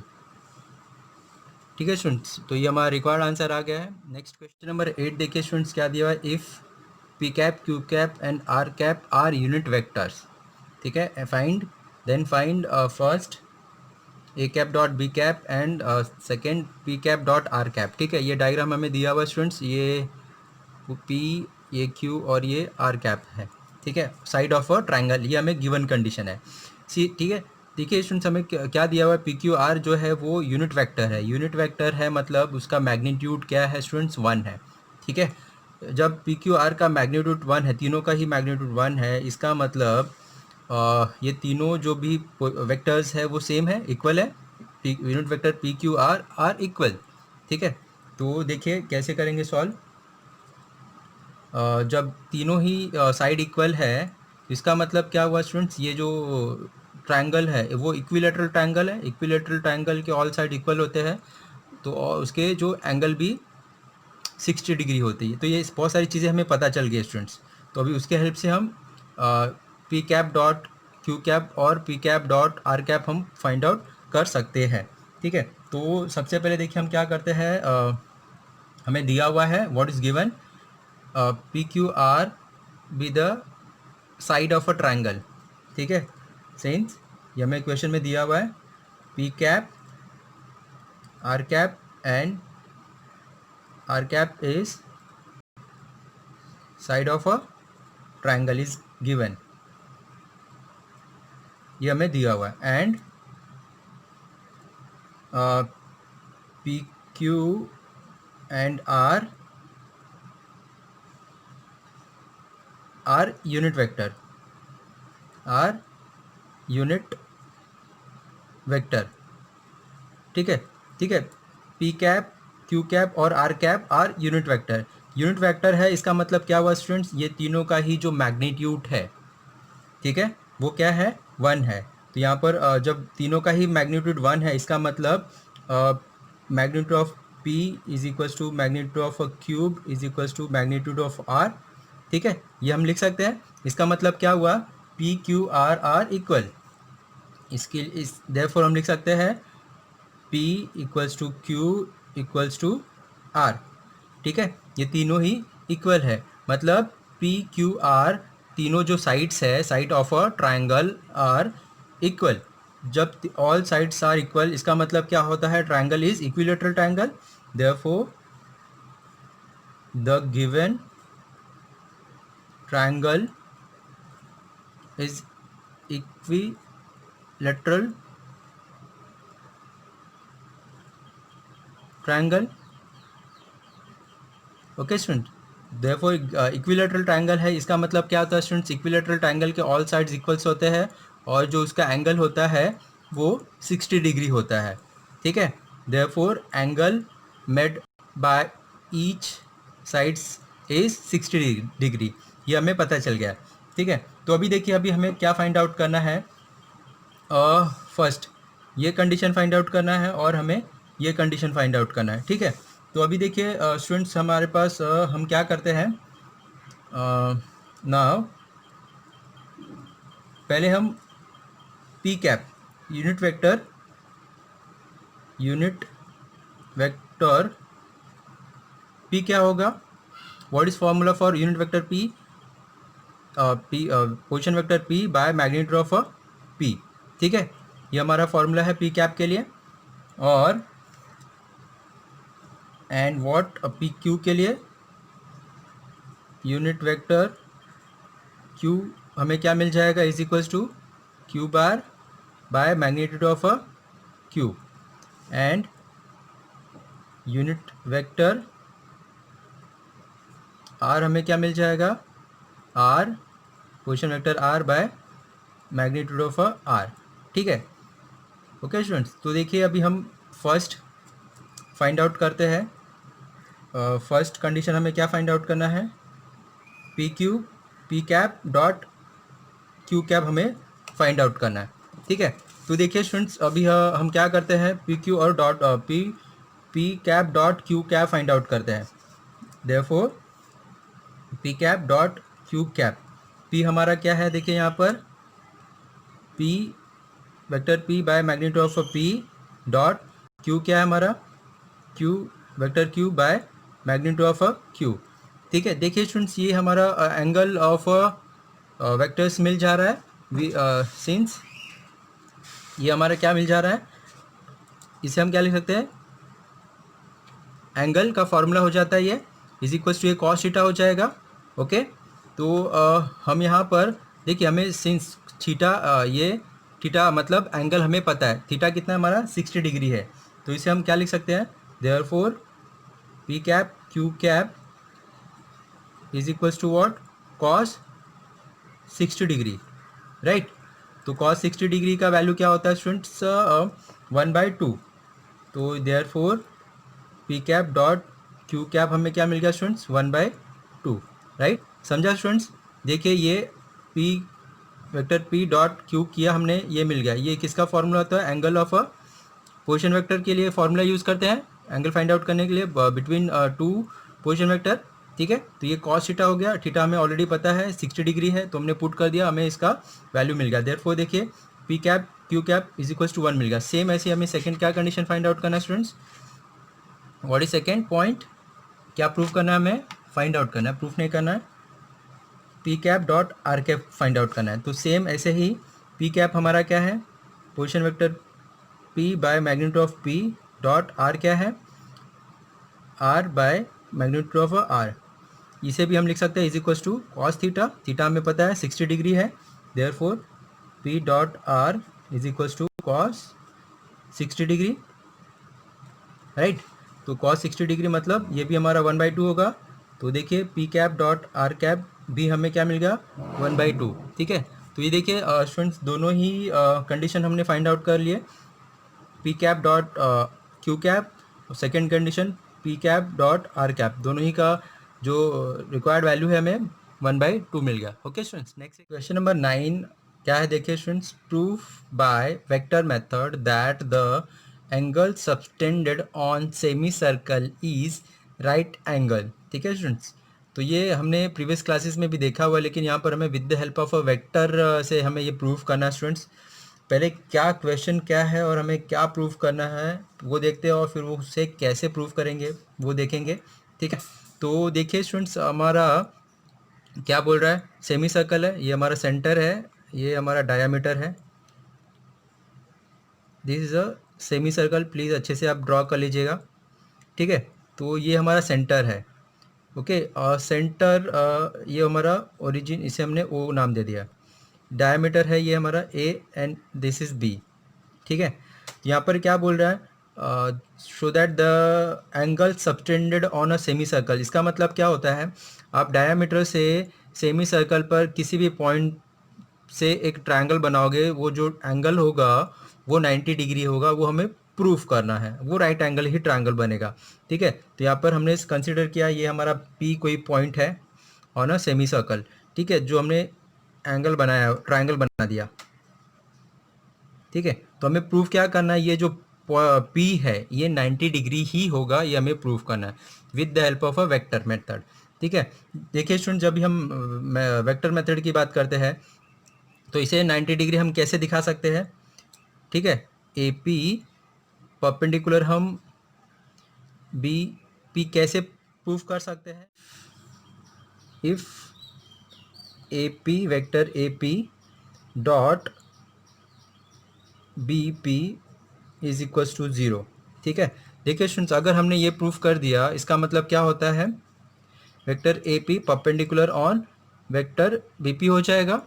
ठीक है स्टूडेंट्स। तो ये हमारा रिक्वायर्ड आंसर आ गया है। नेक्स्ट क्वेश्चन नंबर 8 देखिए स्टूडेंट्स, क्या दिया हुआ है, if P cap Q cap and R cap are unit vectors, ठीक है, find first A cap dot B cap and second P cap dot R cap, ठीक है। ये डायग्राम हमें दिया हुआ है स्टूडेंट्स, ये पी, ये क्यू और ये आर कैप है, ठीक है, साइड ऑफ अ ट्राइंगल, ये हमें गिवन कंडीशन है, ठीक है। देखिए स्टूडेंट्स हमें क्या दिया हुआ है, पी क्यू आर जो है वो यूनिट वेक्टर है, यूनिट वेक्टर है मतलब उसका मैग्नीट्यूड क्या है स्टूडेंट्स, 1 है, ठीक है। जब पी क्यू आर का मैग्नीट्यूड 1 है, तीनों का ही मैग्नीट्यूड 1 है, इसका मतलब ये तीनों जो भी वेक्टर्स है वो सेम है, इक्वल है, unit vector P Q R equal, ठीक है। तो देखिए कैसे करेंगे सॉल्व, जब तीनों ही साइड इक्वल है, इसका मतलब क्या हुआ स्टूडेंट्स, ये जो ट्रायंगल है वो इक्विलेटरल ट्रायंगल है, इक्विलेटरल ट्रायंगल के ऑल साइड इक्वल होते हैं, तो उसके जो एंगल भी 60 डिग्री होती है। तो ये बहुत सारी चीज़ें हमें पता चल गई स्टूडेंट्स। तो अभी उसके हेल्प से हम P cap dot Q cap और P cap dot R cap हम फाइंड आउट कर सकते हैं, ठीक है। तो सबसे पहले देखिए हम क्या करते हैं, हमें दिया हुआ है what is given, P Q R be the side of a triangle, ठीक है, सिंस ये हमें क्वेश्चन में दिया हुआ है, P cap R cap and R cap is side of a triangle is given, ये हमें दिया हुआ है, and P Q and R unit vector, are unit vector, ठीक है, ठीक है। पी कैप क्यू कैप और R cap are unit vector, unit vector है, इसका मतलब क्या हुआ स्टूडेंट्स, ये तीनों का ही जो मैग्नीट्यूड है, ठीक है, वो क्या है, 1 है। तो यहाँ पर जब तीनों का ही मैग्नीट्यूड 1 है, इसका मतलब magnitude of P is equals to magnitude of a cube is equals to magnitude of R, ठीक है, ये हम लिख सकते हैं। इसका मतलब क्या हुआ, पी क्यू आर इक्वल, इस देयरफॉर हम लिख सकते हैं P equals to Q equals to R, ठीक है, ये तीनों ही इक्वल है, मतलब P Q R तीनों जो साइड्स है, side of a triangle are equal, जब ऑल साइड्स आर इक्वल, इसका मतलब क्या होता है, triangle is equilateral triangle, therefore the given triangle is equilateral triangle, okay student. Therefore equilateral triangle है, इसका मतलब क्या होता है स्टूडेंट्स, इक्विलेटरल ट्रायंगल के ऑल साइड्स इक्वल्स होते हैं और जो उसका एंगल होता है वो 60 डिग्री होता है, ठीक है। Therefore angle made by each sides is 60 degree, ये हमें पता चल गया, ठीक है। तो अभी देखिए, अभी हमें क्या फाइंड आउट करना है, फर्स्ट ये कंडीशन फाइंड आउट करना है और हमें ये कंडीशन फाइंड आउट करना है, ठीक है। तो अभी देखिए स्टूडेंट्स, हमारे पास हम क्या करते हैं, नाउ पहले हम P cap unit vector P क्या होगा, what is formula for unit vector P, position vector P by magnitude of P, ठीक है, ये हमारा फॉर्मूला है पी कैप के लिए, और एंड व्हाट पी क्यू के लिए, यूनिट वेक्टर क्यू हमें क्या मिल जाएगा, is equals to Q bar by magnitude of a Q, and unit vector R हमें क्या मिल जाएगा, R position vector R by magnitude of R, ठीक है, ओके स्टूडेंट्स। तो देखिए अभी हम फर्स्ट फाइंड आउट करते हैं, फर्स्ट कंडीशन हमें क्या फाइंड आउट करना है, P cap dot Q cap हमें फाइंड आउट करना है, ठीक है। तो देखिए स्टूडेंट्स, अभी हम क्या करते हैं, पी क्यू और dot P cap dot Q cap find out करते हैं, therefore P cap dot Q cap P हमारा क्या है, देखिए यहाँ पर P vector P bye magnitude of P dot Q क्या है हमारा, Q vector Q bye magnitude of Q। ठीक है, देखिए स्टूडेंट्स ये हमारा एंगल ऑफ वेक्टर्स मिल जा रहा है, सिंस ये हमारा क्या मिल जा रहा है, इसे हम क्या लिख सकते हैं, एंगल का फॉर्मूला हो जाता है ये इज इक्वल्स टू ये कॉस थीटा हो जाएगा। ओके, तो हम यहाँ पर देखिए हमें सिंस थीटा ये थीटा मतलब एंगल हमें पता है, थीटा कितना हमारा 60 डिग्री है, तो इसे हम क्या लिख सकते हैं, therefore P cap Q cap is equals to what, cos 60 degree, right. तो कॉस 60 डिग्री का वैल्यू क्या होता है स्टूडेंट्स, 1/2। तो therefore P cap dot Q cap हमें क्या मिल गया स्टूडेंट्स, 1/2, राइट। समझा स्टूडेंट्स, देखिए ये P vector P dot Q किया हमने, ये मिल गया, ये किसका फॉर्मूला होता है, एंगल ऑफ पोजीशन वेक्टर के लिए फॉर्मूला यूज़ करते हैं एंगल फाइंड आउट करने के लिए बिटवीन टू पोजीशन वेक्टर। ठीक है, तो ये कॉस थीटा हो गया, थीटा हमें ऑलरेडी पता है 60 डिग्री है, तो हमने पुट कर दिया, हमें इसका वैल्यू मिल गया। देयरफॉर देखिए P cap Q cap is equals to 1 मिल गया। सेम ऐसे हमें सेकंड क्या कंडीशन फाइंड आउट करना है students, what is second point, क्या प्रूफ करना है हमें, फाइंड आउट करना है, प्रूफ नहीं करना है, P cap dot R cap find out करना है। तो सेम ऐसे ही पी कैप हमारा क्या है, position vector P by magnitude of P dot R क्या है, R by magnitude of R, इसे भी हम लिख सकते हैं is equals to cos theta, theta हमें पता है 60 डिग्री है, therefore P dot R is equals to cos 60 degree, right. तो कॉस 60 डिग्री मतलब ये भी हमारा 1/2 होगा। तो देखिए P cap dot R cap भी हमें क्या मिल गया, 1/2। ठीक है, तो ये देखिए स्टूडेंट्स दोनों ही कंडीशन हमने फाइंड आउट कर लिए, P cap dot Q cap, second condition P cap dot R cap, दोनों ही का जो रिक्वायर्ड वैल्यू है हमें 1/2 मिल गया। Okay students, next question number 9 क्या है, देखिए students, proof by vector method that the angle subtended on semi circle is right angle. ठीक है स्टूडेंट्स, तो ये हमने प्रीवियस क्लासेस में भी देखा हुआ, लेकिन यहाँ पर हमें with the help of a vector से हमें ये प्रूफ करना है स्टूडेंट्स। पहले क्या क्वेश्चन क्या है और हमें क्या प्रूफ करना है वो देखते हैं, और फिर वो उससे कैसे प्रूफ करेंगे वो देखेंगे। ठीक है, तो देखिए स्टूडेंट्स हमारा क्या बोल रहा है, सेमी सर्कल है, ये हमारा सेंटर है, ये हमारा डायामीटर है, this is a semi circle, please अच्छे से आप ड्रॉ कर लीजिएगा। ठीक है, तो ये हमारा सेंटर है। ओके, सेंटर ये हमारा ओरिजिन, इसे हमने ओ नाम दे दिया, डायमीटर है ये हमारा A and this is B. ठीक है, यहाँ पर क्या बोल रहा है, show that the angle subtended on a semi circle, इसका मतलब क्या होता है, आप डायमीटर से सेमी सर्कल पर किसी भी पॉइंट से एक ट्रायंगल बनाओगे, वो जो एंगल होगा वो 90 डिग्री होगा, वो हमें प्रूफ करना है, वो राइट एंगल ही ट्रायंगल बनेगा। ठीक है, तो यहाँ पर हमने कंसिडर किया ये हमारा पी कोई पॉइंट है ऑन अ सेमी सर्कल। ठीक है, जो हमने एंगल बनाया, ट्रायंगल बना दिया। ठीक है, तो हमें प्रूफ क्या करना है, ये जो पी है ये 90 डिग्री ही होगा, ये हमें प्रूफ करना है with the help of a vector method. ठीक है, देखिए स्टूडेंट जब भी हम वेक्टर मेथड की बात करते हैं तो इसे 90 डिग्री हम कैसे दिखा सकते हैं। ठीक है, ए पी परपेंडिकुलर हम बी पी कैसे प्रूफ कर सकते हैं, if A P vector A P dot B P is equals to 0। ठीक है, देखिए स्टूडेंट्स अगर हमने ये प्रूफ कर दिया, इसका मतलब क्या होता है, vector A P perpendicular on vector B P हो जाएगा,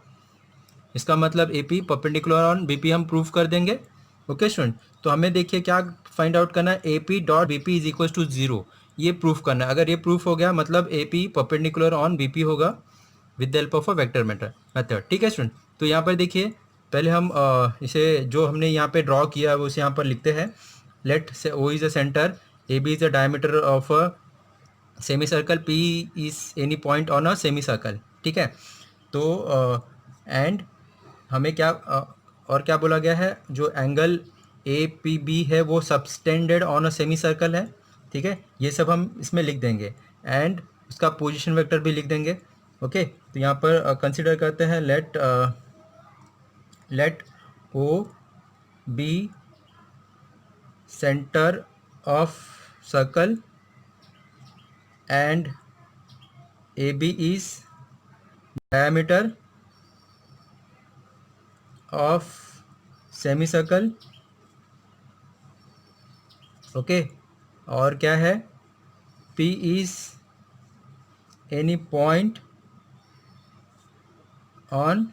इसका मतलब A P perpendicular on B P हम प्रूफ कर देंगे। ओके स्टूडेंट, तो हमें देखिए क्या फाइंड आउट करना है, A P dot B P is equal to 0, ये प्रूफ करना है। अगर ये प्रूफ हो गया मतलब A P perpendicular on B P होगा with the help of a vector method. ठीक है स्टूडेंट, तो यहाँ पर देखिए पहले हम इसे जो हमने यहाँ पे ड्रॉ किया है वो इसे यहाँ पर लिखते हैं, let O is a centre, A B is a diameter of a semi circle, P is any point on a semi circle. ठीक है, तो एंड हमें क्या और क्या बोला गया है, जो एंगल ए पी बी है वो subtended on a semi circle है। ठीक है, ये सब हम इसमें लिख देंगे एंड उसका पोजीशन वेक्टर भी लिख देंगे। ओके, तो यहाँ पर कंसिडर करते हैं let O be centre of circle and A B is diameter of semi circle. Okay, और क्या है, P is any point on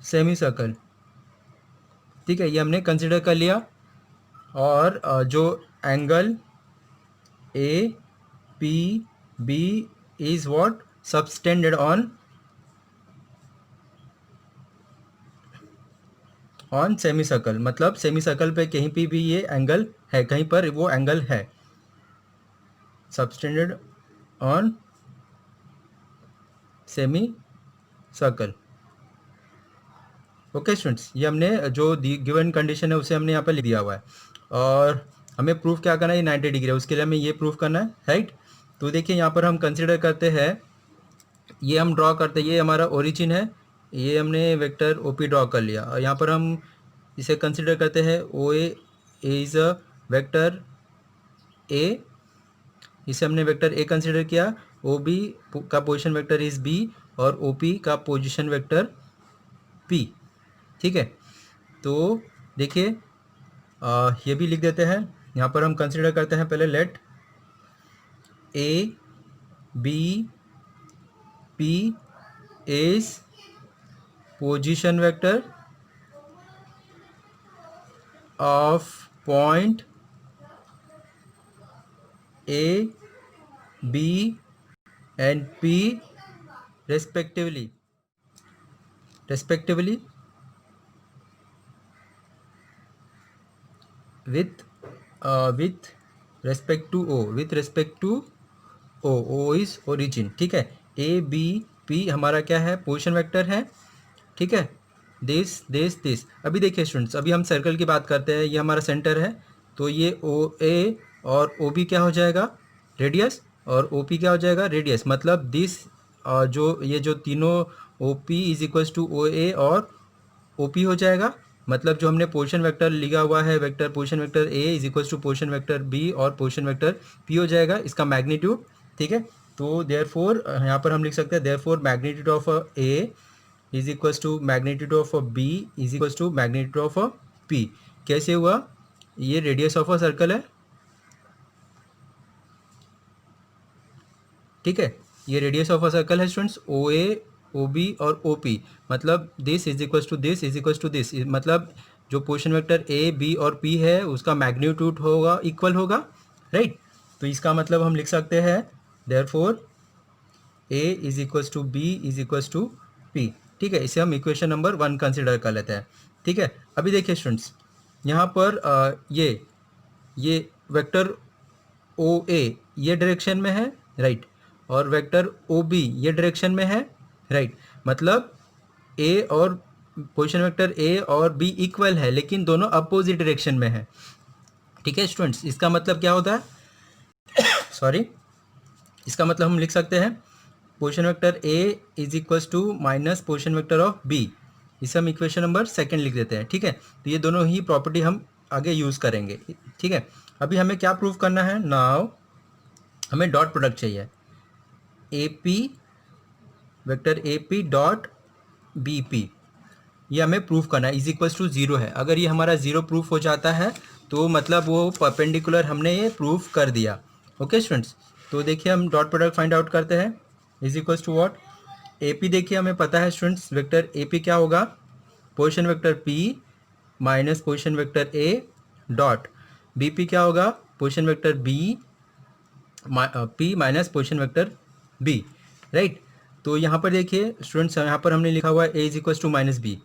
semi circle. ठीक है, ये हमने कंसिडर कर लिया। और जो angle A P B is what, subtended on semi circle, मतलब सेमी सर्कल पे कहीं पे भी ये एंगल है, कहीं पर वो एंगल है, subtended on semi circle. Okay students, ये हमने जो गिवन कंडीशन है उसे हमने यहाँ पर लिख दिया हुआ है। और हमें प्रूफ क्या करना है, ये 90 डिग्री है, उसके लिए हमें ये प्रूफ करना है, राइट। तो देखिए यहाँ पर हम कंसिडर करते हैं, ये हम ड्रॉ करते हैं, ये हमारा ओरिजिन है, ये हमने वेक्टर ओ पी ड्रॉ कर लिया। और यहाँ पर हम इसे कंसिडर करते हैं ओ ए इज़ अ वेक्टर ए, इसे हमने वेक्टर ए कंसिडर किया। ओ बी का पोजीशन वेक्टर इज़ बी और ओ पी का पोजीशन वेक्टर पी। ठीक है, तो देखिए ये भी लिख देते हैं। यहाँ पर हम कंसिडर करते हैं पहले let A B P is position vector of point A B and P respectively with respect to O is origin। ठीक है, ए बी पी हमारा क्या है, पोजीशन वेक्टर है। ठीक है, दिस। अभी देखिए स्टूडेंट्स, अभी हम सर्कल की बात करते हैं, ये हमारा सेंटर है, तो ये ओ ए और ओ बी क्या हो जाएगा, रेडियस, और ओ पी क्या हो जाएगा, रेडियस। मतलब दिस जो तीनों O P is equals to O A और ओ पी हो जाएगा। मतलब जो हमने पोजीशन वेक्टर लिखा हुआ है, vector position vector A is equals to position vector B और पोजीशन वेक्टर पी हो जाएगा, इसका मैग्नीट्यूड। ठीक है, तो देयरफॉर यहाँ पर हम लिख सकते हैं therefore magnitude of A is equals to magnitude of B is equals to magnitude of P. कैसे हुआ, ये रेडियस ऑफ अ सर्कल है। ठीक है, ये रेडियस ऑफ अ सर्कल है students, O A O B और ओ पी। मतलब this is equals to this is equals to this, मतलब जो पोजीशन वेक्टर ए बी और पी है उसका मैग्नीट्यूड होगा, इक्वल होगा, राइट। तो इसका मतलब हम लिख सकते हैं therefore A is equals to B is equals to P. ठीक है, इसे हम इक्वेशन नंबर 1 कंसिडर कर लेते हैं। ठीक है, अभी देखिए स्टूडेंट्स, यहाँ पर ये वेक्टर ओ ए ये डायरेक्शन में है, राइट, और वेक्टर ओ बी ये डायरेक्शन में है, राइट। मतलब ए और पोजीशन वेक्टर ए और बी इक्वल है, लेकिन दोनों अपोजिट डायरेक्शन में है। ठीक है स्टूडेंट्स, इसका मतलब क्या होता है सॉरी, इसका मतलब हम लिख सकते हैं position vector A is equals to minus position vector of B, इसे हम इक्वेशन नंबर 2 लिख देते हैं। ठीक है, तो ये दोनों ही प्रॉपर्टी हम आगे यूज़ करेंगे। ठीक है, अभी हमें क्या प्रूव करना है, नाउ हमें डॉट प्रोडक्ट चाहिए, A P vector A P dot B P, ये हमें प्रूफ करना है, इज इक्वल्स टू 0 है। अगर ये हमारा 0 प्रूफ हो जाता है तो मतलब वो परपेंडिकुलर हमने ये प्रूफ कर दिया। ओके स्टूडेंट्स, तो देखिए हम डॉट प्रोडक्ट फाइंड आउट करते हैं, is equals to what, A P. देखिए हमें पता है स्टूडेंट्स वेक्टर ए पी क्या होगा, position vector P minus position vector A dot B P क्या होगा, position vector B P minus position vector B, right. तो यहाँ पर देखिए स्टूडेंट्स, यहाँ पर हमने लिखा हुआ है A is equals to minus B.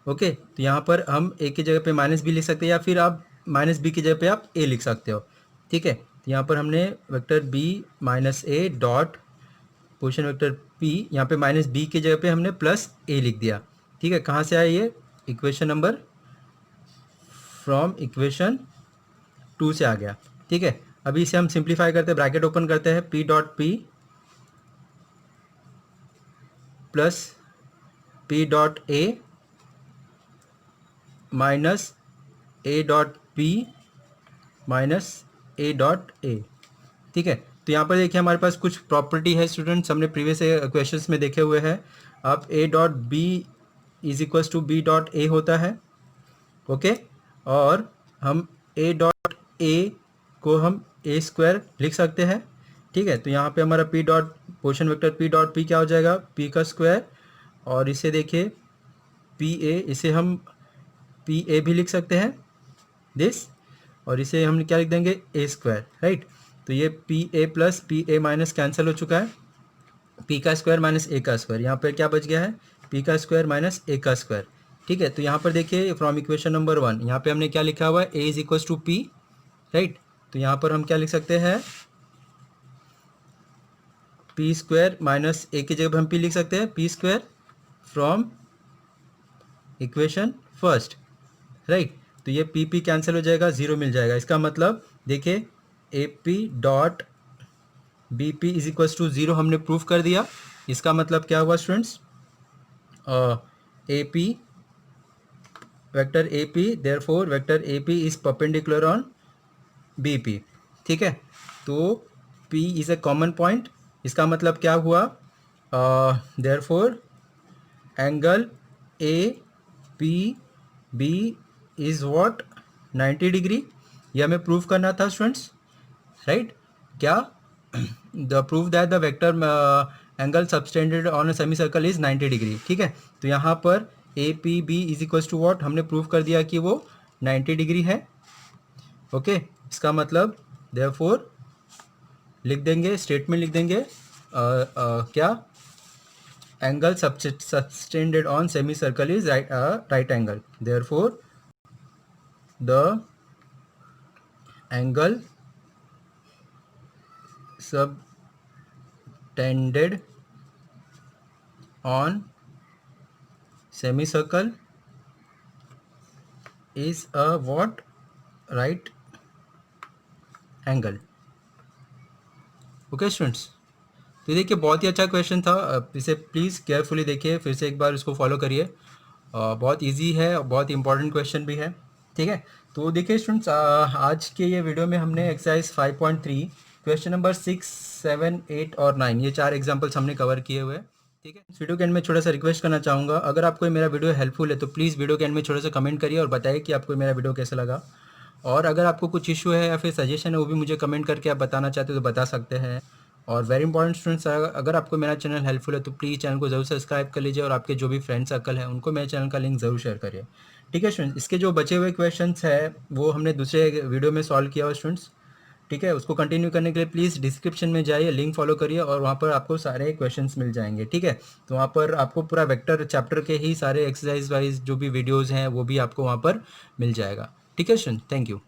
Okay, तो यहाँ पर हम ए की जगह पे माइनस बी लिख सकते हैं, या फिर आप माइनस बी की जगह पे आप ए लिख सकते हो। ठीक है, तो यहाँ पर हमने vector B minus A dot position vector P, यहाँ पे माइनस बी की जगह पे हमने प्लस ए लिख दिया। ठीक है, कहाँ से आया ये, इक्वेशन नंबर फ्रॉम इक्वेशन 2 से आ गया। ठीक है, अभी इसे हम सिंप्लीफाई करते हैं, ब्रैकेट ओपन करते हैं, P dot P plus P dot A minus A dot B minus A dot A. ठीक है, तो यहाँ पर देखिए हमारे पास कुछ प्रॉपर्टी है स्टूडेंट्स, हमने प्रीवियस क्वेश्चंस में देखे हुए हैं। अब A dot B is equals to B dot A होता है। ओके, और हम ए डॉट ए को हम ए स्क्वायर लिख सकते हैं। ठीक है, तो यहाँ पे हमारा P dot position vector P dot P क्या हो जाएगा, पी का स्क्वायर, और इसे देखिए पी ए, इसे हम पी ए भी लिख सकते हैं दिस, और इसे हम क्या लिख देंगे, ए स्क्वायर, राइट। तो ये P A plus P A minus cancel हो चुका है, पी का स्क्वायर माइनस ए का स्क्वायर, यहाँ पर क्या बच गया है, पी का स्क्वायर माइनस ए का स्क्वायर। ठीक है, तो यहाँ पर देखिए फ्रॉम इक्वेशन नंबर 1 यहाँ पे हमने क्या लिखा हुआ है, A is equals to P, right. तो यहाँ पर हम क्या लिख सकते हैं, पी स्क्वायर माइनस ए की जगह हम पी लिख सकते हैं, P square from equation first, right. तो ये पी पी कैंसिल हो जाएगा, ज़ीरो मिल जाएगा। इसका मतलब देखिए A P dot B P is equals to zero हमने प्रूफ कर दिया। इसका मतलब क्या हुआ students, A P vector A P, therefore vector A P is perpendicular on B P. ठीक है, तो P is a common point. इसका मतलब क्या हुआ, therefore angle A P B is what, 90 degree. ये हमें प्रूव करना था स्टूडेंट्स, राइट। क्या, the prove that the vector angle subtended on a semi circle is 90 degree. ठीक है, तो यहाँ पर A P B is equals to what, हमने प्रूव कर दिया कि वो 90 डिग्री है। ओके, इसका मतलब देयरफॉर लिख देंगे, स्टेटमेंट लिख देंगे, क्या, angle subtended on semi circle is right angle, therefore the angle subtended on semicircle is a what, right angle। Okay students, तो देखिए बहुत ही अच्छा क्वेश्चन था, इसे प्लीज़ केयरफुली देखिए, फिर से एक बार इसको फॉलो करिए, बहुत इजी है और बहुत इंपॉर्टेंट क्वेश्चन भी है। ठीक है, तो देखिए स्टूडेंट्स, आज के ये वीडियो में हमने एक्सरसाइज 5.3 क्वेश्चन नंबर 6, 7, 8 और 9 ये 4 एग्जाम्पल्स हमने कवर किए हुए। ठीक है, इस वीडियो के एंड में छोटा सा रिक्वेस्ट करना चाहूँगा, अगर आपको मेरा वीडियो हेल्पफुल है तो प्लीज़ वीडियो के एंड में छोटा सा कमेंट करिए और बताइए कि आपको मेरा वीडियो कैसा लगा। और अगर आपको कुछ इशू है या फिर सजेशन है वो भी मुझे कमेंट करके आप बताना चाहते हो तो बता सकते हैं। और वेरी इंपॉर्टेंट स्टूडेंट्स, अगर आपको मेरा चैनल हेल्पफुल है तो प्लीज़ चैनल को जरूर सब्सक्राइब कर लीजिए और आपके जो भी फ्रेंड सर्कल है उनको मेरे चैनल का लिंक ज़रूर शेयर करिए। ठीक है स्टूडेंट्स, इसके जो बचे हुए क्वेश्चंस है वो हमने दूसरे वीडियो में सॉल्व किया हुआ स्टूडेंट्स। ठीक है, उसको कंटिन्यू करने के लिए प्लीज़ डिस्क्रिप्शन में जाइए, लिंक फॉलो करिए और वहाँ पर आपको सारे क्वेश्चंस मिल जाएंगे। ठीक है, तो वहाँ पर आपको पूरा वेक्टर चैप्टर के ही सारे एक्सरसाइज वाइज जो भी वीडियोज़ हैं वो भी आपको वहाँ पर मिल जाएगा। ठीक है स्टूडेंट, थैंक यू।